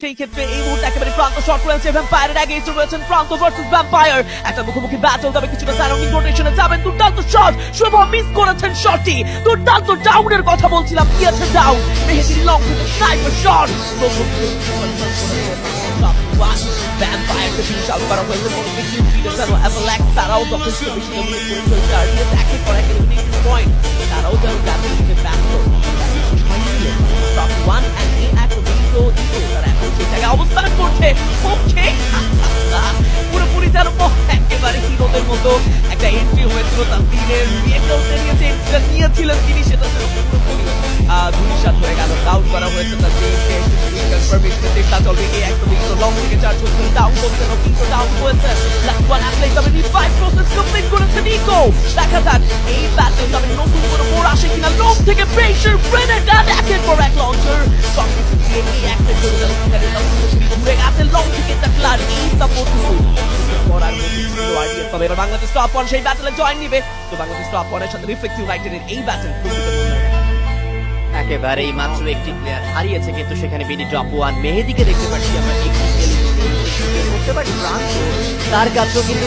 সেই ক্ষেত্রে এই মুহূর্তে একেবারে প্রান্ত শট রয়েছে ভ্যাম্পায়ারের আগে এসে রয়েছেন প্রান্ত ভার্সেস ভ্যাম্পায়ার একটা মুখোমুখি ব্যাটল তবে কিছুটা সারাউন্ডিং রোটেশনে যাবেন দুর্দান্ত শট শুভম মিস করেছেন শটটি দুর্দান্ত ডাউনের কথা বলছিলাম দিয়েছে ডাউন মেহেদির লং থেকে স্নাইপার শট ভ্যাম্পায়ারকে বিশাল করা হয়েছে অ্যাভেলাক্স তারাও যথেষ্ট বেশি ডমিনেট করে চলছে আর ডিএস একের পর এক এলিমিনেশন পয়েন্ট তারাও যেন যাদের দিকে ব্যস্ত টপ 1 এন্ড এ একদম তারা এখন সেই জায়গায় অবস্থান করছে পক্ষে পুরোপুরি যেন একেবারে হিরোদের মতো একটা এন্ট্রি হয়েছিল তানভীরের ভেহিকলসে নিয়েছিলেন তিনি সেটা পুরোপুরি ধুলিসাৎ হয়ে গেল ডাউন করা হয়েছে তানভীরকে কনফার্মেশনের চেষ্টা চলবে এই একদম লং থেকে চার্জ হচ্ছে ডাউন করছে কিন্তু ডাউন হয়েছে লাস্ট ওয়ান অ্যাপ্লাই তবে রিভাইভ প্রসেস কমপ্লিট করেছে নিকো দেখা যাক এই ব্যাটল তবে নতুন কোনো মোড় আসে কিনা লং থেকে প্রেসার গ্রেনেড আর একের পর এক লঞ্চার সবকিছু দিয়ে এই একটা করে ঘুরে গেছে লং থেকে টাকলার এই সাপোর্ট করার মতো আইডিয়া তবে এবার বাংলাদেশ টপ 1 সেই ব্যাটলে জয়েন নিবে তো বাংলাদেশ টপ 1 এর সাথে রিফ্লেক্টিভ রাইটের এই ব্যাটল একেবারেই মাত্র একটি প্লেয়ার হারিয়েছে কিন্তু সেখানে বিডি টপ 1 মেহেদিকে দেখতে পাচ্ছি আমরা একটি করতে পারি প্রান্ত তার কাছেও কিন্তু